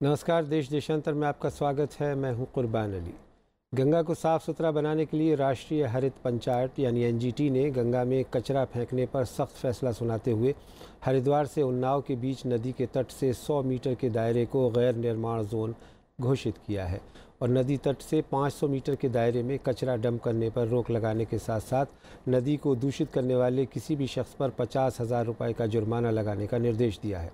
नमस्कार। देश देशांतर में आपका स्वागत है। मैं हूं कुर्बान अली। गंगा को साफ सुथरा बनाने के लिए राष्ट्रीय हरित पंचायत यानी एनजीटी ने गंगा में कचरा फेंकने पर सख्त फैसला सुनाते हुए हरिद्वार से उन्नाव के बीच नदी के तट से 100 मीटर के दायरे को गैर निर्माण जोन घोषित किया है और नदी तट से 500 मीटर के दायरे में कचरा डंप करने पर रोक लगाने के साथ साथ नदी को दूषित करने वाले किसी भी शख्स पर 50,000 रुपये का जुर्माना लगाने का निर्देश दिया है।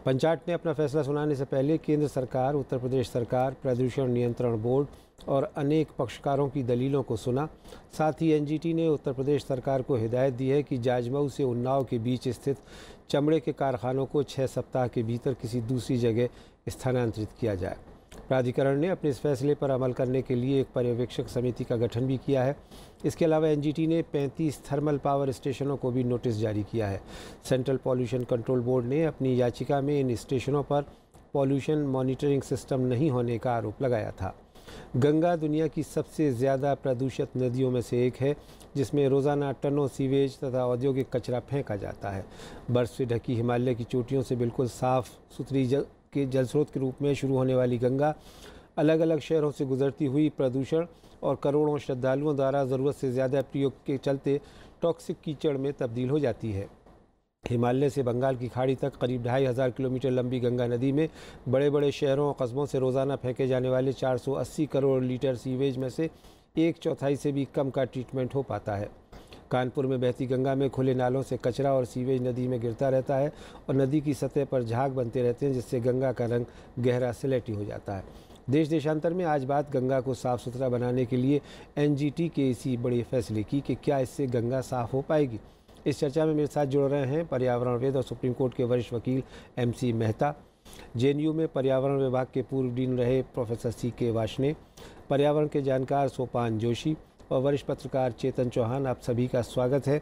पंचायत ने अपना फैसला सुनाने से पहले केंद्र सरकार, उत्तर प्रदेश सरकार, प्रदूषण नियंत्रण बोर्ड और अनेक पक्षकारों की दलीलों को सुना। साथ ही एनजीटी ने उत्तर प्रदेश सरकार को हिदायत दी है कि जाजमऊ से उन्नाव के बीच स्थित चमड़े के कारखानों को 6 सप्ताह के भीतर किसी दूसरी जगह स्थानांतरित किया जाए। प्राधिकरण ने अपने इस फैसले पर अमल करने के लिए एक पर्यवेक्षक समिति का गठन भी किया है। इसके अलावा एनजीटी ने 35 थर्मल पावर स्टेशनों को भी नोटिस जारी किया है। सेंट्रल पॉल्यूशन कंट्रोल बोर्ड ने अपनी याचिका में इन स्टेशनों पर पॉल्यूशन मॉनिटरिंग सिस्टम नहीं होने का आरोप लगाया था। गंगा दुनिया की सबसे ज़्यादा प्रदूषित नदियों में से एक है, जिसमें रोज़ाना टनों सीवेज तथा औद्योगिक कचरा फेंका जाता है। बर्फ़ से ढकी हिमालय की चोटियों से बिल्कुल साफ़ सुथरी जल स्रोत के रूप में शुरू होने वाली गंगा अलग अलग शहरों से गुजरती हुई प्रदूषण और करोड़ों श्रद्धालुओं द्वारा ज़रूरत से ज़्यादा प्रयोग के चलते टॉक्सिक कीचड़ में तब्दील हो जाती है। हिमालय से बंगाल की खाड़ी तक करीब 2,500 किलोमीटर लंबी गंगा नदी में बड़े बड़े शहरों और कस्बों से रोज़ाना फेंके जाने वाले 480 करोड़ लीटर सीवेज में से 1/4 से भी कम का ट्रीटमेंट हो पाता है। कानपुर में बहती गंगा में खुले नालों से कचरा और सीवेज नदी में गिरता रहता है और नदी की सतह पर झाग बनते रहते हैं, जिससे गंगा का रंग गहरा स्लेटी हो जाता है। देश देशांतर में आज बात गंगा को साफ़ सुथरा बनाने के लिए एनजीटी के इसी बड़े फैसले की कि क्या इससे गंगा साफ़ हो पाएगी। इस चर्चा में मेरे साथ जुड़ रहे हैं पर्यावरणवेद और सुप्रीम कोर्ट के वरिष्ठ वकील MC मेहता, जेएनयू में पर्यावरण विभाग के पूर्व डीन रहे प्रोफेसर CK वार्ष्णेय, पर्यावरण के जानकार सोपान जोशी और वरिष्ठ पत्रकार चेतन चौहान। आप सभी का स्वागत है।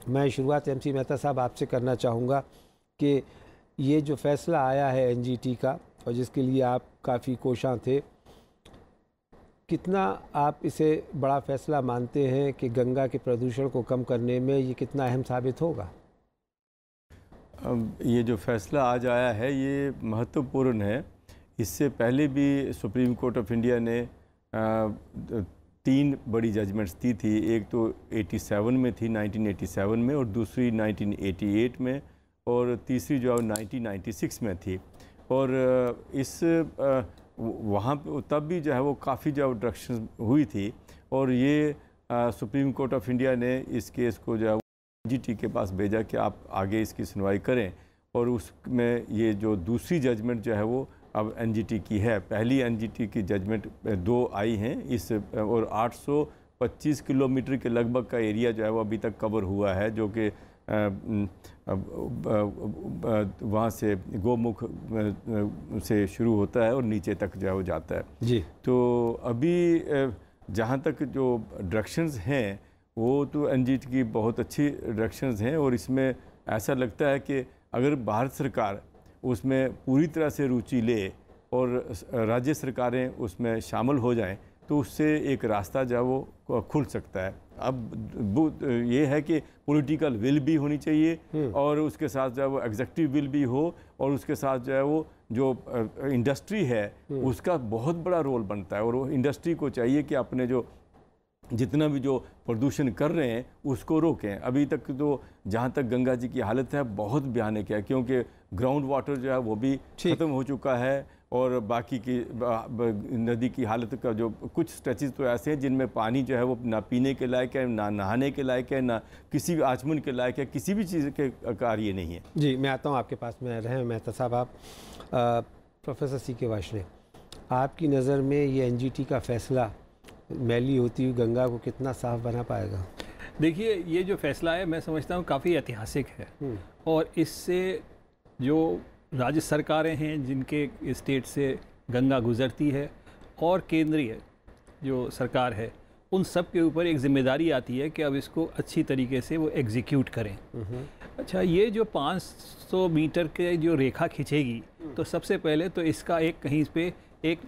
मैं शुरुआत MC मेहता साहब आपसे करना चाहूँगा कि ये जो फैसला आया है एनजीटी का और जिसके लिए आप काफ़ी कोशां थे, कितना आप इसे बड़ा फैसला मानते हैं कि गंगा के प्रदूषण को कम करने में ये कितना अहम साबित होगा? ये जो फैसला आज आया है ये महत्वपूर्ण है। इससे पहले भी सुप्रीम कोर्ट ऑफ इंडिया ने 3 बड़ी जजमेंट्स दी थी। एक तो 87 में थी, 1987 में, और दूसरी 1988 में, और तीसरी जो 1996 में थी। और इस वहाँ पे तब भी जो है वो काफ़ी जो ऑब्जेक्शन हुई थी और ये सुप्रीम कोर्ट ऑफ इंडिया ने इस केस को जो है एनजीटी के पास भेजा कि आप आगे इसकी सुनवाई करें। और उसमें ये जो दूसरी जजमेंट जो है वो अब एनजीटी की है। पहली एनजीटी की जजमेंट 2 आई हैं इस, और 825 किलोमीटर के लगभग का एरिया जो है वो अभी तक कवर हुआ है, जो कि वहाँ से गोमुख से शुरू होता है और नीचे तक जो है वो जाता है जी। तो अभी जहाँ तक जो डायरेक्शंस हैं वो तो एनजीटी की बहुत अच्छी डायरेक्शंस हैं, और इसमें ऐसा लगता है कि अगर भारत सरकार उसमें पूरी तरह से रुचि ले और राज्य सरकारें उसमें शामिल हो जाएं तो उससे एक रास्ता जो है वो खुल सकता है। अब ये है कि पॉलिटिकल विल भी होनी चाहिए और उसके साथ जो है वो एग्जीक्यूटिव विल भी हो, और उसके साथ जो है वो जो इंडस्ट्री है उसका बहुत बड़ा रोल बनता है। और वो इंडस्ट्री को चाहिए कि अपने जो जितना भी जो प्रदूषण कर रहे हैं उसको रोकें। अभी तक तो जहाँ तक गंगा जी की हालत है बहुत भयानक है, क्योंकि ग्राउंड वाटर जो है वो भी ख़त्म हो चुका है, और बाकी की नदी की हालत का जो कुछ स्ट्रेचेस तो ऐसे हैं जिनमें पानी जो है वो ना पीने के लायक है, ना नहाने के लायक है, ना किसी भी आचमन के लायक है, किसी भी चीज़ के कार्य नहीं है। जी, मैं आता हूँ आपके पास में रहे मेहता साहब। आप प्रोफेसर CK वार्ष्णेय, आपकी नज़र में ये एनजीटी का फैसला मैली होती हुई गंगा को कितना साफ बना पाएगा? देखिए, ये जो फैसला है मैं समझता हूँ काफ़ी ऐतिहासिक है, और इससे जो राज्य सरकारें हैं जिनके स्टेट से गंगा गुजरती है और केंद्रीय जो सरकार है उन सब के ऊपर एक जिम्मेदारी आती है कि अब इसको अच्छी तरीके से वो एग्जीक्यूट करें। अच्छा, ये जो 500 मीटर के जो रेखा खींचेगी तो सबसे पहले तो इसका एक कहीं पे एक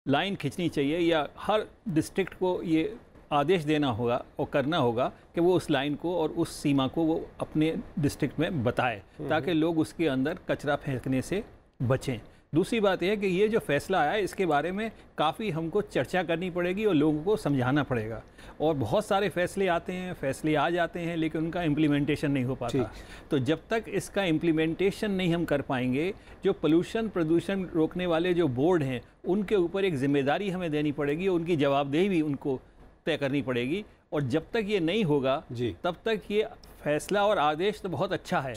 लाइन खींचनी चाहिए, या हर डिस्ट्रिक्ट को ये आदेश देना होगा और करना होगा कि वो उस लाइन को और उस सीमा को वो अपने डिस्ट्रिक्ट में बताए, ताकि लोग उसके अंदर कचरा फेंकने से बचें। दूसरी बात यह है कि ये जो फैसला आया है इसके बारे में काफ़ी हमको चर्चा करनी पड़ेगी और लोगों को समझाना पड़ेगा। और बहुत सारे फैसले आते हैं, फैसले आ जाते हैं, लेकिन उनका इम्प्लीमेंटेशन नहीं हो पाता। तो जब तक इसका इम्प्लीमेंटेशन नहीं हम कर पाएंगे, जो प्रदूषण रोकने वाले जो बोर्ड हैं उनके ऊपर एक जिम्मेदारी हमें देनी पड़ेगी, उनकी जवाबदेही भी उनको तय करनी पड़ेगी। और जब तक ये नहीं होगा तब तक ये फैसला और आदेश तो बहुत अच्छा है,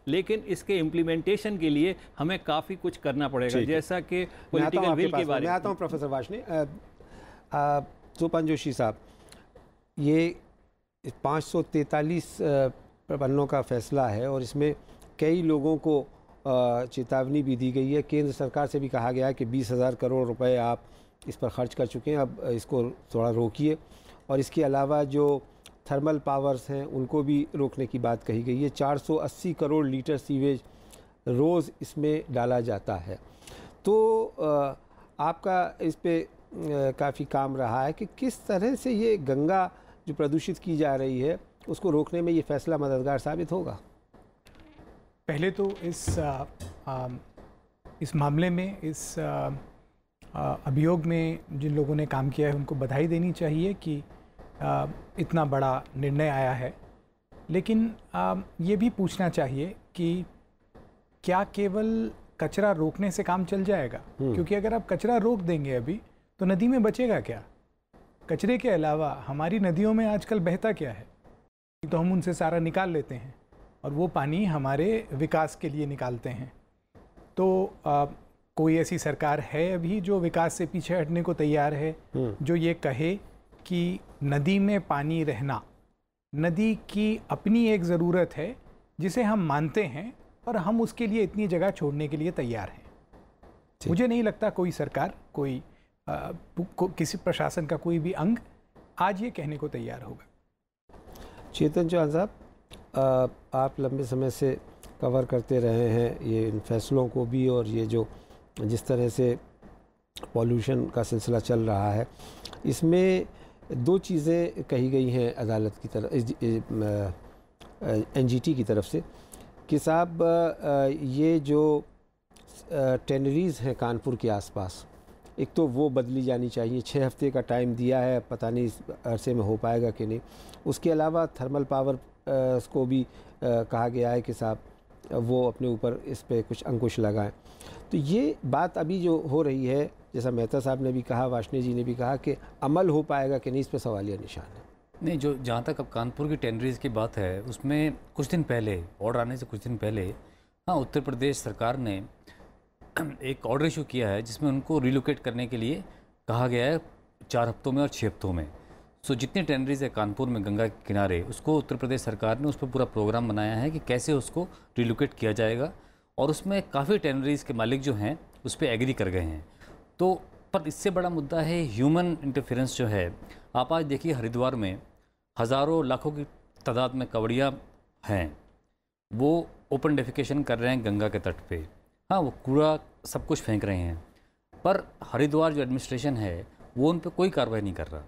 लेकिन इसके इम्प्लीमेंटेशन के लिए हमें काफ़ी कुछ करना पड़ेगा, जैसा कि पॉलिटिकल विल के बारे में। आता हूँ प्रोफेसर वार्ष्णेय, सोपान जोशी साहब, ये 543 पन्नों का फैसला है और इसमें कई लोगों को चेतावनी भी दी गई है। केंद्र सरकार से भी कहा गया है कि 20,000 करोड़ रुपए आप इस पर खर्च कर चुके हैं, अब इसको थोड़ा रोकिए। और इसके अलावा जो थर्मल पावर्स हैं उनको भी रोकने की बात कही गई है। 480 करोड़ लीटर सीवेज रोज़ इसमें डाला जाता है। तो आपका इस पे काफ़ी काम रहा है कि किस तरह से ये गंगा जो प्रदूषित की जा रही है उसको रोकने में ये फैसला मददगार साबित होगा। पहले तो इस मामले में, इस अभियोग में जिन लोगों ने काम किया है उनको बधाई देनी चाहिए कि इतना बड़ा निर्णय आया है। लेकिन ये भी पूछना चाहिए कि क्या केवल कचरा रोकने से काम चल जाएगा? क्योंकि अगर आप कचरा रोक देंगे अभी तो नदी में बचेगा क्या? कचरे के अलावा हमारी नदियों में आजकल बहता क्या है? तो हम उनसे सारा निकाल लेते हैं और वो पानी हमारे विकास के लिए निकालते हैं। तो कोई ऐसी सरकार है अभी जो विकास से पीछे हटने को तैयार है, जो ये कहे कि नदी में पानी रहना नदी की अपनी एक ज़रूरत है जिसे हम मानते हैं और हम उसके लिए इतनी जगह छोड़ने के लिए तैयार हैं? मुझे नहीं लगता कोई सरकार, कोई किसी प्रशासन का कोई भी अंग आज ये कहने को तैयार होगा। चेतन चौहान साहब, आप लंबे समय से कवर करते रहे हैं ये इन फैसलों को भी, और ये जो जिस तरह से पॉल्यूशन का सिलसिला चल रहा है, इसमें दो चीज़ें कही गई हैं अदालत की तरफ, एनजीटी की तरफ से, कि साहब ये जो टेनरीज़ हैं कानपुर के आसपास, एक तो वो बदली जानी चाहिए। 6 हफ्ते का टाइम दिया है, पता नहीं इस अरसे में हो पाएगा कि नहीं। उसके अलावा थर्मल पावर को भी कहा गया है कि साहब वो अपने ऊपर इस पे कुछ अंकुश लगाएं। तो ये बात अभी जो हो रही है, जैसा मेहता साहब ने भी कहा, वार्ष्णेय जी ने भी कहा, कि अमल हो पाएगा कि नहीं, इस पर सवालिया निशान है। नहीं, जो जहाँ तक अब कानपुर की टेनरीज़ की बात है, उसमें कुछ दिन पहले, ऑर्डर आने से कुछ दिन पहले, हाँ, उत्तर प्रदेश सरकार ने एक ऑर्डर इशू किया है जिसमें उनको रिलोकेट करने के लिए कहा गया है 4 हफ्तों में और 6 हफ्तों में। सो जितनी टेनरीज़ है कानपुर में गंगा के किनारे, उसको उत्तर प्रदेश सरकार ने उस पर पूरा प्रोग्राम बनाया है कि कैसे उसको रिलोकेट किया जाएगा। और उसमें काफ़ी टेनरीज़ के मालिक जो हैं उस पर एग्री कर गए हैं। तो पर इससे बड़ा मुद्दा है ह्यूमन इंटरफेरेंस जो है। आप आज देखिए हरिद्वार में हज़ारों लाखों की तादाद में कवड़ियाँ हैं, वो ओपन डेफिकेशन कर रहे हैं गंगा के तट पे। हाँ, वो कूड़ा सब कुछ फेंक रहे हैं, पर हरिद्वार जो एडमिनिस्ट्रेशन है वो उन पर कोई कार्रवाई नहीं कर रहा।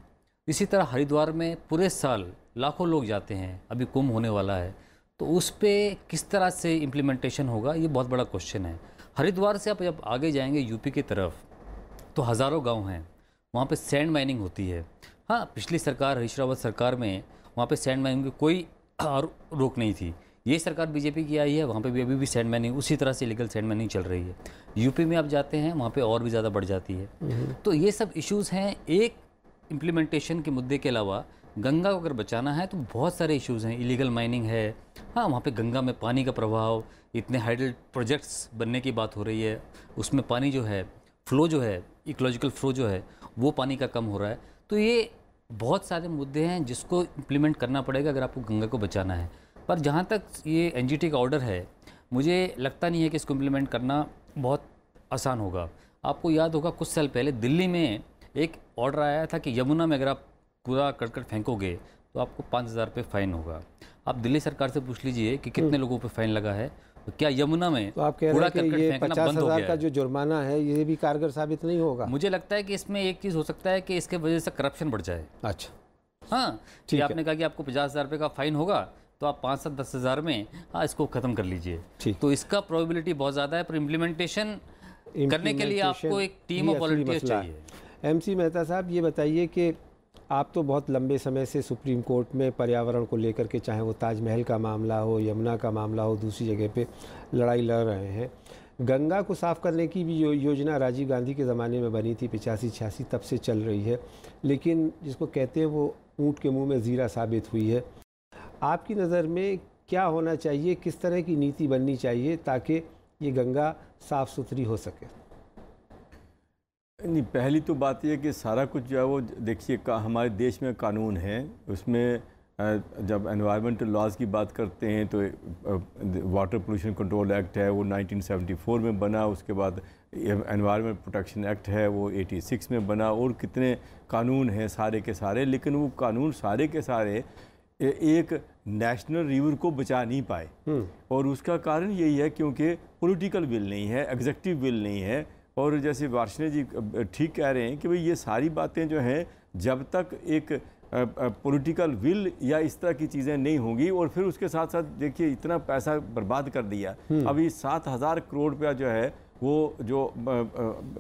इसी तरह हरिद्वार में पूरे साल लाखों लोग जाते हैं, अभी कुंभ होने वाला है, तो उस पर किस तरह से इम्प्लीमेंटेशन होगा, ये बहुत बड़ा क्वेश्चन है। हरिद्वार से आप जब आगे जाएंगे यूपी की तरफ तो हज़ारों गांव हैं, वहाँ पे सैंड माइनिंग होती है। हाँ, पिछली सरकार, हरीश रावत सरकार में वहाँ पे सैंड माइनिंग की कोई रोक नहीं थी। ये सरकार बीजेपी की आई है, वहाँ पे भी अभी भी सैंड माइनिंग उसी तरह से लीगल सैंड माइनिंग चल रही है। यूपी में आप जाते हैं वहाँ पे और भी ज़्यादा बढ़ जाती है। तो ये सब इश्यूज़ हैं। एक इम्प्लीमेंटेशन के मुद्दे के अलावा गंगा को अगर बचाना है तो बहुत सारे इश्यूज़ हैं। इलीगल माइनिंग है, हाँ, वहाँ पे गंगा में पानी का प्रभाव, इतने हाइडल प्रोजेक्ट्स बनने की बात हो रही है, उसमें पानी जो है, फ्लो जो है, इकोलॉजिकल फ्लो जो है, वो पानी का कम हो रहा है। तो ये बहुत सारे मुद्दे हैं जिसको इम्प्लीमेंट करना पड़ेगा अगर आपको गंगा को बचाना है। पर जहाँ तक ये एनजीटी का ऑर्डर है, मुझे लगता नहीं है कि इसको इम्प्लीमेंट करना बहुत आसान होगा। आपको याद होगा कुछ साल पहले दिल्ली में एक ऑर्डर आया था कि यमुना में अगर आप कूड़ा करकट फेंकोगे तो आपको 5,000 रुपये फ़ाइन होगा। आप दिल्ली सरकार से पूछ लीजिए कि कितने लोगों पे फ़ाइन लगा है। तो क्या यमुना में तो आप कह रहे हैं कि ये 50,000 का जो जुर्माना है ये भी कारगर साबित नहीं होगा? मुझे लगता है कि इसमें एक चीज़ हो सकता है कि इसके वजह से करप्शन बढ़ जाए। अच्छा, हाँ, ठीक है। आपने कहा कि आपको 50,000 रुपये का फ़ाइन होगा, तो आप 5 से 10,000 में हाँ इसको ख़त्म कर लीजिए। तो इसका प्रोबेबिलिटी बहुत ज़्यादा है, पर इम्प्लीमेंटेशन करने के लिए आपको एक टीम ऑफ वॉलंटियर्स चाहिए। MC मेहता साहब, ये बताइए कि आप तो बहुत लंबे समय से सुप्रीम कोर्ट में पर्यावरण को लेकर के, चाहे वो ताजमहल का मामला हो, यमुना का मामला हो, दूसरी जगह पे लड़ाई लड़ रहे हैं। गंगा को साफ़ करने की भी योजना राजीव गांधी के ज़माने में बनी थी, 85-86, तब से चल रही है, लेकिन जिसको कहते हैं वो ऊँट के मुँह में ज़ीरा साबित हुई है। आपकी नज़र में क्या होना चाहिए, किस तरह की नीति बननी चाहिए ताकि ये गंगा साफ़ सुथरी हो सके? नहीं, पहली तो बात यह कि सारा कुछ जो है वो देखिए हमारे देश में कानून है, उसमें जब एनवायरमेंटल लॉज की बात करते हैं तो वाटर पोल्यूशन कंट्रोल एक्ट है वो 1974 में बना, उसके बाद एनवायरमेंट प्रोटेक्शन एक्ट है वो 86 में बना, और कितने कानून हैं सारे के सारे, लेकिन वो कानून सारे के सारे एक नेशनल रिवर को बचा नहीं पाए। और उसका कारण यही है क्योंकि पॉलिटिकल विल नहीं है, एग्जीक्यूटिव विल नहीं है। और जैसे वार्ष्णेय जी ठीक कह रहे हैं कि भाई ये सारी बातें जो हैं जब तक एक पॉलिटिकल विल या इस तरह की चीज़ें नहीं होंगी, और फिर उसके साथ साथ देखिए इतना पैसा बर्बाद कर दिया। अभी 7,000 करोड़ रुपया जो है वो जो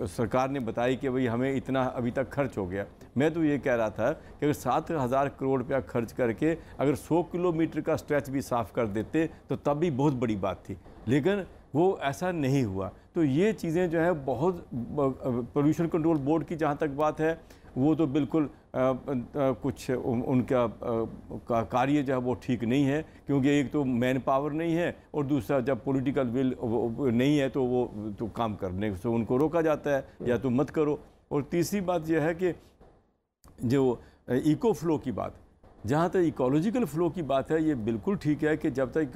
सरकार ने बताई कि भाई हमें इतना अभी तक खर्च हो गया। मैं तो ये कह रहा था कि अगर 7,000 करोड़ रुपया खर्च करके अगर 100 किलोमीटर का स्ट्रेच भी साफ़ कर देते तो तब भी बहुत बड़ी बात थी, लेकिन वो ऐसा नहीं हुआ। तो ये चीज़ें जो है बहुत, पोल्यूशन कंट्रोल बोर्ड की जहाँ तक बात है वो तो बिल्कुल कुछ उनका कार्य जो है वो ठीक नहीं है, क्योंकि एक तो मैन पावर नहीं है और दूसरा जब पॉलिटिकल विल नहीं है तो वो तो काम करने से उनको रोका जाता है, या तो मत करो। और तीसरी बात यह है कि जो इको फ्लो की बात, जहाँ तक इकोलॉजिकल फ़्लो की बात है, ये बिल्कुल ठीक है कि जब तक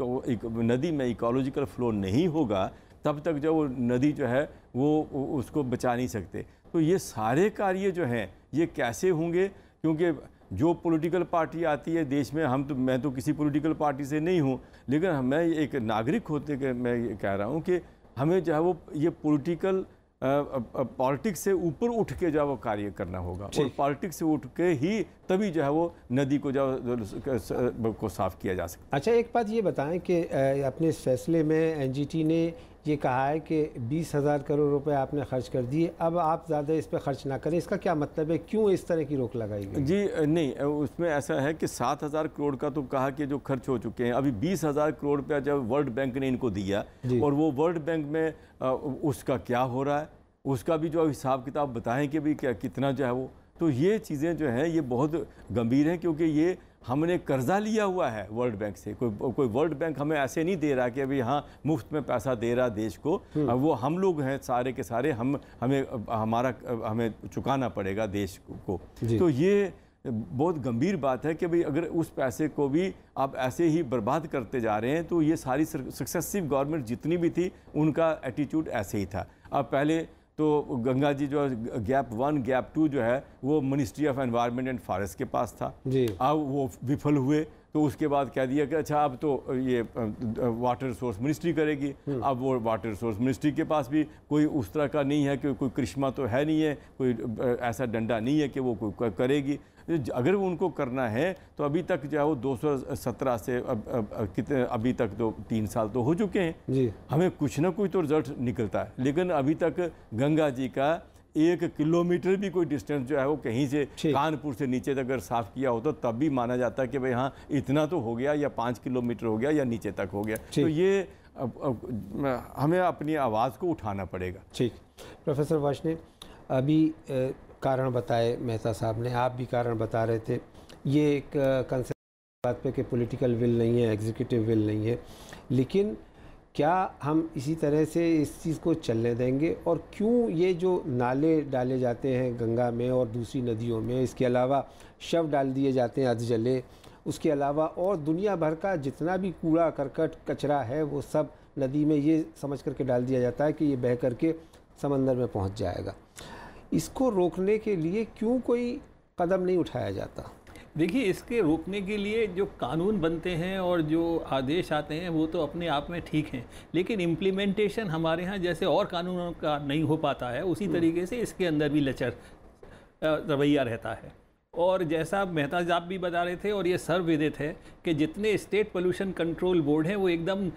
नदी में इकोलॉजिकल फ़्लो नहीं होगा तब तक जो वो नदी जो है वो उसको बचा नहीं सकते। तो ये सारे कार्य जो हैं ये कैसे होंगे, क्योंकि जो पॉलिटिकल पार्टी आती है देश में, मैं तो किसी पॉलिटिकल पार्टी से नहीं हूँ, लेकिन मैं एक नागरिक होते के मैं ये कह रहा हूँ कि हमें जो है वो ये पॉलिटिक्स से ऊपर उठ के जो है वो कार्य करना होगा, और पॉलिटिक्स से उठ के ही तभी जो है वो नदी को जो को साफ़ किया जा सकता है। अच्छा, एक बात ये बताएं कि अपने इस फैसले में NGT ने ये कहा है कि 20,000 करोड़ रुपए आपने खर्च कर दिए, अब आप ज़्यादा इस पर खर्च ना करें, इसका क्या मतलब है, क्यों इस तरह की रोक लगाई गई? जी नहीं, उसमें ऐसा है कि 7,000 करोड़ का तो कहा कि जो खर्च हो चुके हैं, अभी 20,000 करोड़ रुपया जब वर्ल्ड बैंक ने इनको दिया, और वो वर्ल्ड बैंक में उसका क्या हो रहा है उसका भी जो हिसाब किताब बताएं कि भाई क्या कितना जो है वो। तो ये चीज़ें जो हैं ये बहुत गंभीर हैं, क्योंकि ये हमने कर्जा लिया हुआ है वर्ल्ड बैंक से। कोई वर्ल्ड बैंक हमें ऐसे नहीं दे रहा कि अभी हाँ मुफ्त में पैसा दे रहा देश को, वो हम लोग हैं सारे के सारे, हमें चुकाना पड़ेगा देश को। तो ये बहुत गंभीर बात है कि भाई अगर उस पैसे को भी आप ऐसे ही बर्बाद करते जा रहे हैं, तो ये सारी सक्सेसिव गवर्नमेंट जितनी भी थी उनका एटीट्यूड ऐसे ही था। अब पहले तो गंगा जी जो गैप 1 गैप 2 जो है वो ministry of environment and forest के पास था जी। अब वो विफल हुए, तो उसके बाद कह दिया कि अच्छा अब तो ये वाटर रिसोर्स मिनिस्ट्री करेगी। अब वो वाटर रिसोर्स मिनिस्ट्री के पास भी कोई उस तरह का नहीं है कि कोई करिश्मा तो है नहीं है, कोई ऐसा डंडा नहीं है कि वो कोई करेगी। अगर वो उनको करना है तो अभी तक जो है वो 217 से कितने अभी तक तो 3 साल तो हो चुके हैं जी। हमें कुछ ना कुछ तो रिजल्ट निकलता है, लेकिन अभी तक गंगा जी का 1 किलोमीटर भी कोई डिस्टेंस जो है वो कहीं से कानपुर से नीचे तक अगर साफ़ किया हो तो तब भी माना जाता है कि भाई हाँ इतना तो हो गया, या 5 किलोमीटर हो गया, या नीचे तक हो गया। तो ये हमें अपनी आवाज़ को उठाना पड़ेगा। ठीक, प्रोफेसर वार्ष्णेय, अभी कारण बताए मेहता साहब ने, आप भी कारण बता रहे थे, ये एक कंसेप्ट बात पे कि पॉलिटिकल विल नहीं है, एग्जीक्यूटिव विल नहीं है, लेकिन क्या हम इसी तरह से इस चीज़ को चलने देंगे? और क्यों ये जो नाले डाले जाते हैं गंगा में और दूसरी नदियों में, इसके अलावा शव डाल दिए जाते हैं अधजले, उसके अलावा और दुनिया भर का जितना भी कूड़ा करकट कचरा है वो सब नदी में ये समझ करके डाल दिया जाता है कि ये बह करके समंदर में पहुंच जाएगा। इसको रोकने के लिए क्यों कोई कदम नहीं उठाया जाता? देखिए, इसके रोकने के लिए जो कानून बनते हैं और जो आदेश आते हैं वो तो अपने आप में ठीक हैं, लेकिन इम्प्लीमेंटेशन हमारे यहाँ जैसे और कानूनों का नहीं हो पाता है, उसी तरीके से इसके अंदर भी लचर रवैया रहता है। और जैसा मेहता साहब भी बता रहे थे और ये सर्वविदित है कि जितने स्टेट पोल्यूशन कंट्रोल बोर्ड हैं वो एकदम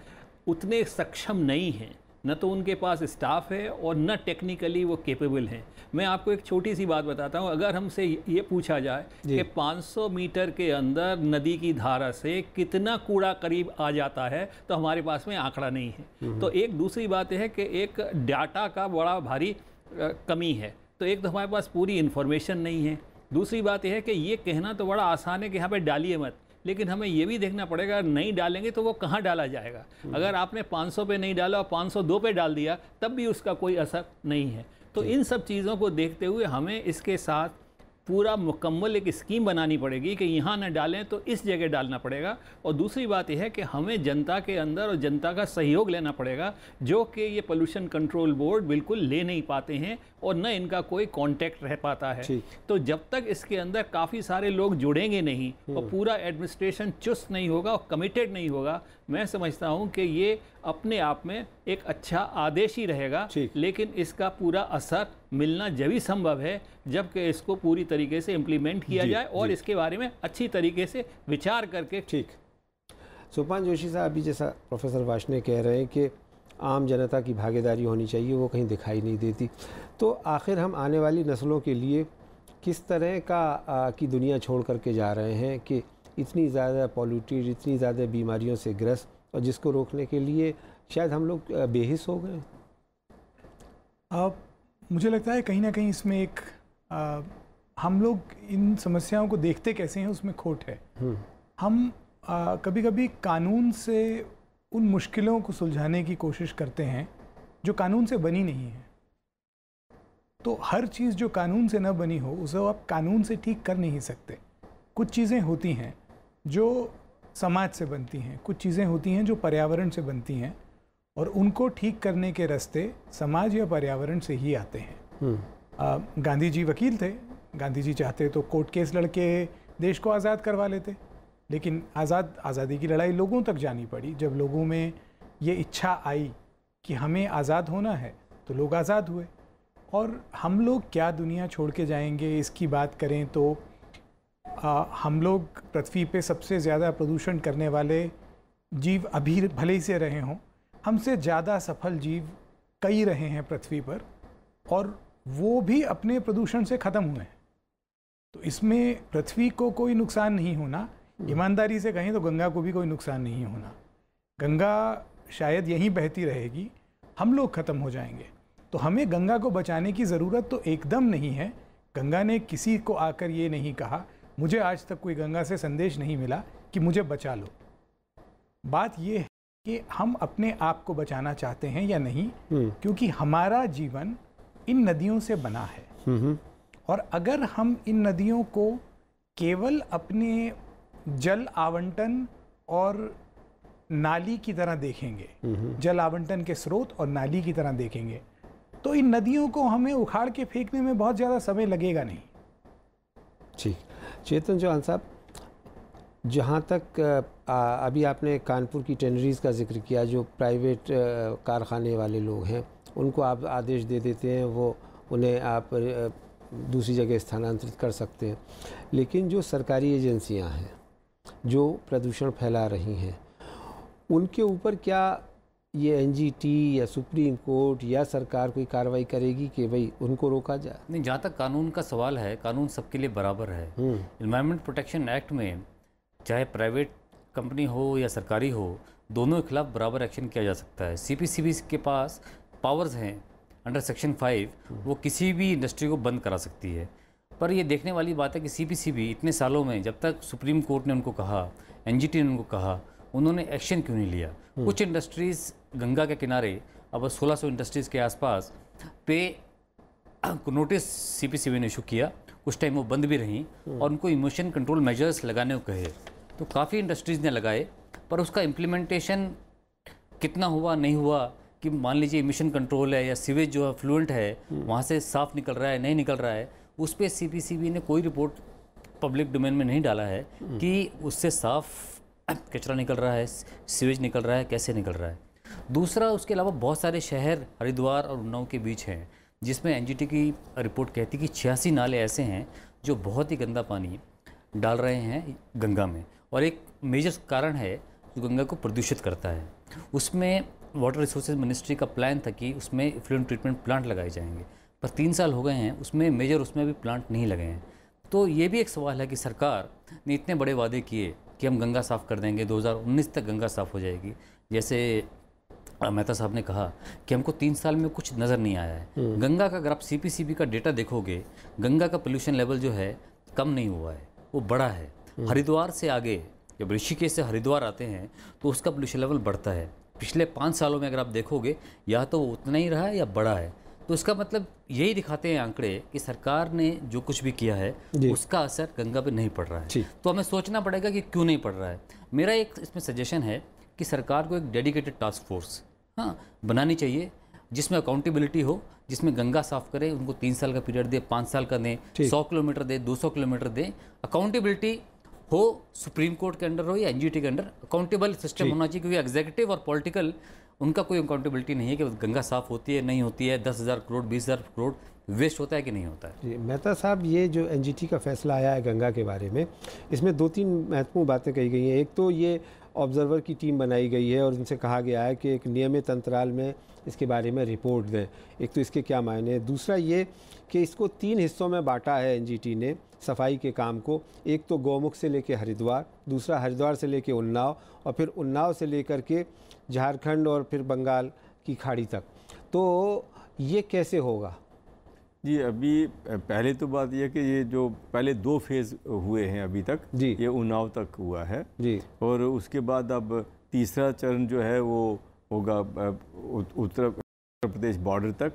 उतने सक्षम नहीं हैं न तो उनके पास स्टाफ है और न टेक्निकली वो केपेबल हैं। मैं आपको एक छोटी सी बात बताता हूँ, अगर हमसे ये पूछा जाए कि 500 मीटर के अंदर नदी की धारा से कितना कूड़ा करीब आ जाता है, तो हमारे पास में आंकड़ा नहीं है। तो एक दूसरी बात यह है कि एक डाटा का बड़ा भारी कमी है। तो एक तो हमारे पास पूरी इन्फॉर्मेशन नहीं है, दूसरी बात यह है कि ये कहना तो बड़ा आसान है कि यहाँ पे डालिए मत, लेकिन हमें ये भी देखना पड़ेगा नहीं डालेंगे तो वो कहाँ डाला जाएगा। अगर आपने 500 पे नहीं डाला और 502 पे डाल दिया तब भी उसका कोई असर नहीं है। तो इन सब चीज़ों को देखते हुए हमें इसके साथ पूरा मुकम्मल एक स्कीम बनानी पड़ेगी कि यहाँ न डालें तो इस जगह डालना पड़ेगा। और दूसरी बात यह है कि हमें जनता के अंदर और जनता का सहयोग लेना पड़ेगा, जो कि ये पोल्यूशन कंट्रोल बोर्ड बिल्कुल ले नहीं पाते हैं और न इनका कोई कांटेक्ट रह पाता है। तो जब तक इसके अंदर काफ़ी सारे लोग जुड़ेंगे नहीं और पूरा एडमिनिस्ट्रेशन चुस्त नहीं होगा और कमिटेड नहीं होगा, मैं समझता हूँ कि ये अपने आप में एक अच्छा आदेश ही रहेगा, लेकिन इसका पूरा असर मिलना जभी संभव है जबकि इसको पूरी तरीके से इम्प्लीमेंट किया जाए और इसके बारे में अच्छी तरीके से विचार करके। ठीक। सोपान जोशी साहब, अभी जैसा प्रोफेसर वार्ष्णेय कह रहे हैं कि आम जनता की भागीदारी होनी चाहिए, वो कहीं दिखाई नहीं देती। तो आखिर हम आने वाली नस्लों के लिए किस तरह की दुनिया छोड़ करके जा रहे हैं कि इतनी ज़्यादा पॉल्यूटेड, इतनी ज़्यादा बीमारियों से ग्रस्त, और जिसको रोकने के लिए शायद हम लोग बेहिस हो गए। मुझे लगता है कहीं ना कहीं इसमें एक हम लोग इन समस्याओं को देखते कैसे हैं उसमें खोट है। हम कभी कभी कानून से उन मुश्किलों को सुलझाने की कोशिश करते हैं जो कानून से बनी नहीं है। तो हर चीज़ जो कानून से न बनी हो उसे आप कानून से ठीक कर नहीं सकते। कुछ चीज़ें होती हैं जो समाज से बनती हैं, कुछ चीज़ें होती हैं जो पर्यावरण से बनती हैं, और उनको ठीक करने के रास्ते समाज या पर्यावरण से ही आते हैं। गांधी जी वकील थे, गांधी जी चाहते तो कोर्ट केस लड़के देश को आज़ाद करवा लेते, लेकिन आज़ादी की लड़ाई लोगों तक जानी पड़ी। जब लोगों में ये इच्छा आई कि हमें आज़ाद होना है तो लोग आज़ाद हुए। और हम लोग क्या दुनिया छोड़ के जाएंगे इसकी बात करें तो हम लोग पृथ्वी पे सबसे ज़्यादा प्रदूषण करने वाले जीव अभी भले ही से रहे हों, हमसे ज़्यादा सफल जीव कई रहे हैं पृथ्वी पर, और वो भी अपने प्रदूषण से ख़त्म हुए हैं। तो इसमें पृथ्वी को कोई नुकसान नहीं होना, ईमानदारी से कहें तो गंगा को भी कोई नुकसान नहीं होना। गंगा शायद यहीं बहती रहेगी, हम लोग ख़त्म हो जाएंगे। तो हमें गंगा को बचाने की ज़रूरत तो एकदम नहीं है। गंगा ने किसी को आकर ये नहीं कहा, मुझे आज तक कोई गंगा से संदेश नहीं मिला कि मुझे बचा लो। बात ये है कि हम अपने आप को बचाना चाहते हैं या नहीं, क्योंकि हमारा जीवन इन नदियों से बना है। और अगर हम इन नदियों को केवल अपने जल आवंटन और नाली की तरह देखेंगे, जल आवंटन के स्रोत और नाली की तरह देखेंगे, तो इन नदियों को हमें उखाड़ के फेंकने में बहुत ज़्यादा समय लगेगा नहीं। ठीक। चेतन चौहान साहब, जहाँ तक अभी आपने कानपुर की टेनरीज का जिक्र किया, जो प्राइवेट कारखाने वाले लोग हैं उनको आप आदेश दे देते हैं, वो उन्हें आप दूसरी जगह स्थानांतरित कर सकते हैं, लेकिन जो सरकारी एजेंसियां हैं जो प्रदूषण फैला रही हैं, उनके ऊपर क्या ये एनजीटी या सुप्रीम कोर्ट या सरकार कोई कार्रवाई करेगी कि भाई उनको रोका जाए? नहीं, जहाँ तक कानून का सवाल है, कानून सबके लिए बराबर है। एनवायरनमेंट प्रोटेक्शन एक्ट में चाहे प्राइवेट कंपनी हो या सरकारी हो, दोनों के खिलाफ बराबर एक्शन किया जा सकता है। सीपीसीबी के पास पावर्स हैं अंडर सेक्शन 5, वो किसी भी इंडस्ट्री को बंद करा सकती है। पर ये देखने वाली बात है कि सीपीसीबी इतने सालों में, जब तक सुप्रीम कोर्ट ने उनको कहा, एनजीटी ने उनको कहा, उन्होंने एक्शन क्यों नहीं लिया? कुछ इंडस्ट्रीज़ गंगा के किनारे, अब 1600 इंडस्ट्रीज़ के आसपास पे नोटिस सीपीसीबी ने इशू किया, कुछ टाइम वो बंद भी रहीं और उनको इमिशन कंट्रोल मेजर्स लगाने को कहे, तो काफ़ी इंडस्ट्रीज़ ने लगाए, पर उसका इम्प्लीमेंटेशन कितना हुआ नहीं हुआ, कि मान लीजिए इमिशन कंट्रोल है या सीवेज जो है फ्लुएंट है, वहाँ से साफ़ निकल रहा है नहीं निकल रहा है, उस पर सीपीसीबी ने कोई रिपोर्ट पब्लिक डोमेन में नहीं डाला है कि उससे साफ़ कचरा निकल रहा है, सीवेज निकल रहा है, कैसे निकल रहा है। दूसरा, उसके अलावा बहुत सारे शहर हरिद्वार और उन्नाव के बीच हैं, जिसमें एनजीटी की रिपोर्ट कहती है कि 86 नाले ऐसे हैं जो बहुत ही गंदा पानी डाल रहे हैं गंगा में, और एक मेजर कारण है जो गंगा को प्रदूषित करता है। उसमें वाटर रिसोर्सेज मिनिस्ट्री का प्लान था कि उसमें इफ्लुएंट ट्रीटमेंट प्लांट लगाए जाएंगे, पर 3 साल हो गए हैं, उसमें भी प्लांट नहीं लगे हैं। तो ये भी एक सवाल है कि सरकार ने इतने बड़े वादे किए कि हम गंगा साफ़ कर देंगे, 2019 तक गंगा साफ़ हो जाएगी। जैसे मेहता साहब ने कहा कि हमको 3 साल में कुछ नज़र नहीं आया है। गंगा का अगर आप CPCB का डेटा देखोगे, गंगा का पोल्यूशन लेवल जो है कम नहीं हुआ है, वो बढ़ा है। हरिद्वार से आगे जब ऋषिकेश से हरिद्वार आते हैं तो उसका पोल्यूशन लेवल बढ़ता है। पिछले 5 सालों में अगर आप देखोगे, या तो वो उतना ही रहा है या बढ़ा है। तो इसका मतलब यही दिखाते हैं आंकड़े कि सरकार ने जो कुछ भी किया है उसका असर गंगा पे नहीं पड़ रहा है। तो हमें सोचना पड़ेगा कि क्यों नहीं पड़ रहा है। मेरा एक इसमें सजेशन है कि सरकार को एक डेडिकेटेड टास्क फोर्स बनानी चाहिए, जिसमें अकाउंटेबिलिटी हो, जिसमें गंगा साफ करे, उनको 3 साल का पीरियड दे, 5 साल का दें, 100 किलोमीटर दे, 200 किलोमीटर दें। अकाउंटेबिलिटी हो, सुप्रीम कोर्ट के अंडर हो या NGT के अंडर, अकाउंटेबल सिस्टम होना चाहिए, क्योंकि एग्जीक्यूटिव और पॉलिटिकल उनका कोई अकाउंटेबिलिटी नहीं है कि गंगा साफ होती है नहीं होती है, 10,000 करोड़ 20,000 करोड़ वेस्ट होता है कि नहीं होता है। जी मेहता साहब, ये जो NGT का फैसला आया है गंगा के बारे में, इसमें 2-3 महत्वपूर्ण बातें कही गई हैं। एक तो ये ऑब्जर्वर की टीम बनाई गई है और उनसे कहा गया है कि एक नियमित अंतराल में इसके बारे में रिपोर्ट दें। एक तो इसके क्या मायने हैं। दूसरा ये कि इसको 3 हिस्सों में बांटा है NGT ने सफाई के काम को। एक तो गौमुख से लेके हरिद्वार, दूसरा हरिद्वार से लेके उन्नाव, और फिर उन्नाव से लेकर के झारखंड और फिर बंगाल की खाड़ी तक। तो ये कैसे होगा? जी, अभी पहले तो बात यह कि ये जो पहले 2 फेज़ हुए हैं अभी तक जी, ये उन्नाव तक हुआ है जी, और उसके बाद अब तीसरा चरण जो है वो होगा उत्तर प्रदेश बॉर्डर तक,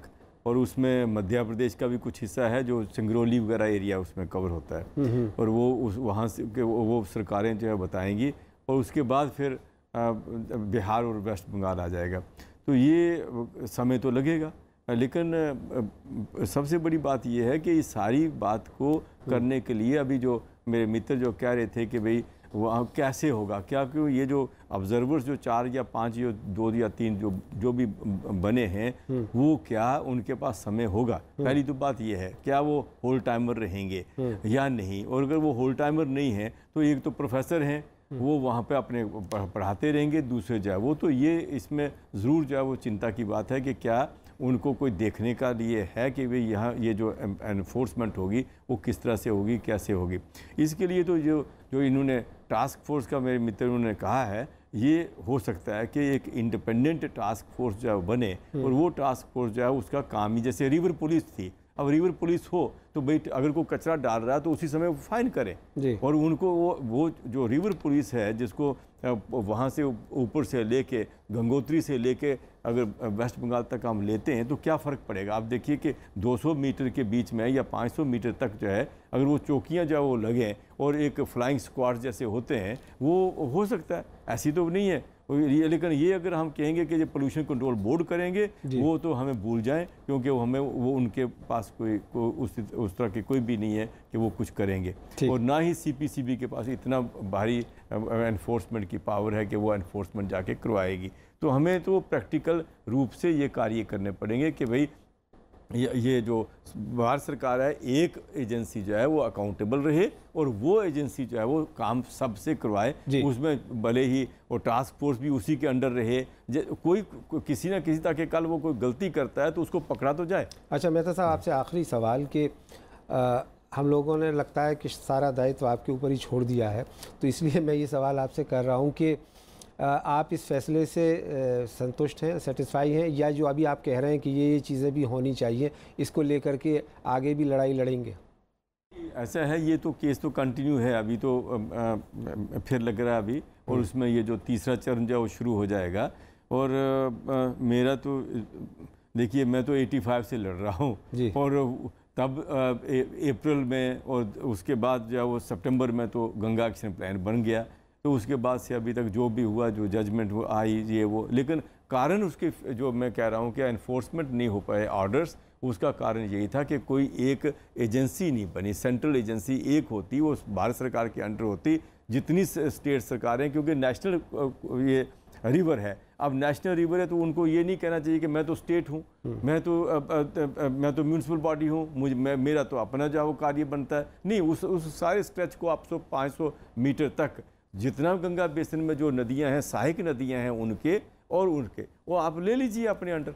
और उसमें मध्य प्रदेश का भी कुछ हिस्सा है जो सिंगरौली वगैरह एरिया उसमें कवर होता है, और वो वहाँ से वो सरकारें जो है बताएंगी, और उसके बाद फिर बिहार और वेस्ट बंगाल आ जाएगा। तो ये समय तो लगेगा, लेकिन सबसे बड़ी बात यह है कि इस सारी बात को करने के लिए अभी जो मेरे मित्र जो कह रहे थे कि भाई वहाँ कैसे होगा, क्या क्यों ये जो ऑब्जर्वर्स जो 4 या 5 या 2 या 3 जो भी बने हैं, वो क्या उनके पास समय होगा? पहली तो बात ये है, क्या वो होल टाइमर रहेंगे या नहीं? और अगर वो होल टाइमर नहीं है तो एक तो प्रोफेसर हैं, वो वहाँ पे अपने पढ़ाते रहेंगे, दूसरे जो है वो, तो ये इसमें ज़रूर जो है वो चिंता की बात है कि क्या उनको कोई देखने का लिए है कि भाई यहाँ ये जो एनफोर्समेंट होगी वो किस तरह से होगी, कैसे होगी। इसके लिए तो जो इन्होंने टास्क फोर्स का मेरे मित्रों ने कहा है, ये हो सकता है कि एक इंडिपेंडेंट टास्क फोर्स जो है बने, और वो टास्क फोर्स जो है उसका काम ही, जैसे रिवर पुलिस थी, अब रिवर पुलिस हो तो भाई अगर कोई कचरा डाल रहा है तो उसी समय फाइन करें, और उनको वो जो रिवर पुलिस है जिसको वहाँ से ऊपर से लेके गंगोत्री से लेके अगर वेस्ट बंगाल तक हम लेते हैं तो क्या फ़र्क पड़ेगा। आप देखिए कि 200 मीटर के बीच में या 500 मीटर तक जो है अगर वो चौकियाँ जो वो लगें और एक फ्लाइंग स्क्वाड जैसे होते हैं, वो हो सकता है, ऐसी तो नहीं है। लेकिन ये अगर हम कहेंगे कि ये पोल्यूशन कंट्रोल बोर्ड करेंगे, वो तो हमें भूल जाएं, क्योंकि वो उनके पास कोई उस तरह की कोई भी नहीं है कि वो कुछ करेंगे, और ना ही CPCB के पास इतना भारी एनफोर्समेंट की पावर है कि वो एनफोर्समेंट जाके करवाएगी। तो हमें तो प्रैक्टिकल रूप से ये कार्य करने पड़ेंगे कि भाई ये जो भारत सरकार है, एक एजेंसी जो है वो अकाउंटेबल रहे, और वो एजेंसी जो है वो काम सबसे करवाए, उसमें भले ही वो टास्क फोर्स भी उसी के अंडर रहे, कोई किसी ना किसी ताकि कल वो कोई गलती करता है तो उसको पकड़ा तो जाए। अच्छा मेहता साहब, आपसे आखिरी सवाल कि हम लोगों ने लगता है कि सारा दायित्व आपके ऊपर ही छोड़ दिया है, तो इसलिए मैं ये सवाल आपसे कर रहा हूँ कि आप इस फैसले से संतुष्ट हैं, सेटिस्फाई हैं, या जो अभी आप कह रहे हैं कि ये चीज़ें भी होनी चाहिए, इसको लेकर के आगे भी लड़ाई लड़ेंगे? ऐसा है, ये तो केस तो कंटिन्यू है, अभी तो फिर लग रहा है अभी, और उसमें ये जो तीसरा चरण जो वो शुरू हो जाएगा। और मेरा तो देखिए, मैं तो 85 से लड़ रहा हूँ, और तब अप्रैल में और उसके बाद जो वो सितंबर में तो गंगा एक्शन प्लान बन गया, तो उसके बाद से अभी तक जो भी हुआ, जो जजमेंट आई ये वो, लेकिन कारण उसके जो मैं कह रहा हूँ कि एनफोर्समेंट नहीं हो पाए ऑर्डर्स, उसका कारण यही था कि कोई एक एजेंसी नहीं बनी, सेंट्रल एजेंसी एक होती, वो भारत सरकार के अंडर होती, जितनी स्टेट सरकारें, क्योंकि नेशनल ये रिवर है, अब नेशनल रिवर है तो उनको ये नहीं कहना चाहिए कि मैं तो स्टेट हूँ, मैं तो म्यूनसिपल बॉडी हूँ, मेरा तो अपना जो कार्य बनता है, नहीं, उस सारे स्ट्रेच को आप 500 मीटर तक जितना गंगा बेसिन में जो नदियां हैं, सहायक नदियां हैं उनके और उनके, वो आप ले लीजिए अपने अंडर,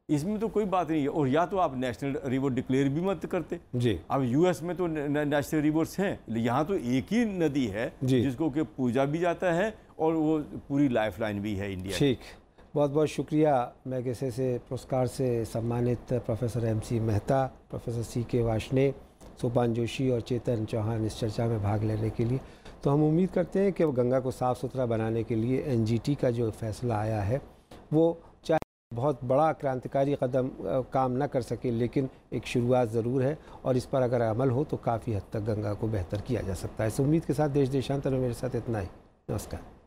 इसमें तो कोई बात नहीं है। और या तो आप नेशनल रिवर डिक्लेयर भी मत करते जी। अब यूएस में तो नेशनल रिवर्स हैं, यहाँ तो एक ही नदी है जिसको कि पूजा भी जाता है और वो पूरी लाइफलाइन भी है इंडिया। ठीक, बहुत बहुत शुक्रिया। मैगसेसे से पुरस्कार से सम्मानित professor MC Mehta, professor CK Varshney, Sopan Joshi और चेतन चौहान इस चर्चा में भाग लेने के लिए। तो हम उम्मीद करते हैं कि गंगा को साफ़ सुथरा बनाने के लिए NGT का जो फैसला आया है वो चाहे बहुत बड़ा क्रांतिकारी कदम काम ना कर सके, लेकिन एक शुरुआत ज़रूर है और इस पर अगर अमल हो तो काफ़ी हद तक गंगा को बेहतर किया जा सकता है। इस उम्मीद के साथ देश देशांतर में मेरे साथ इतना ही। नमस्कार।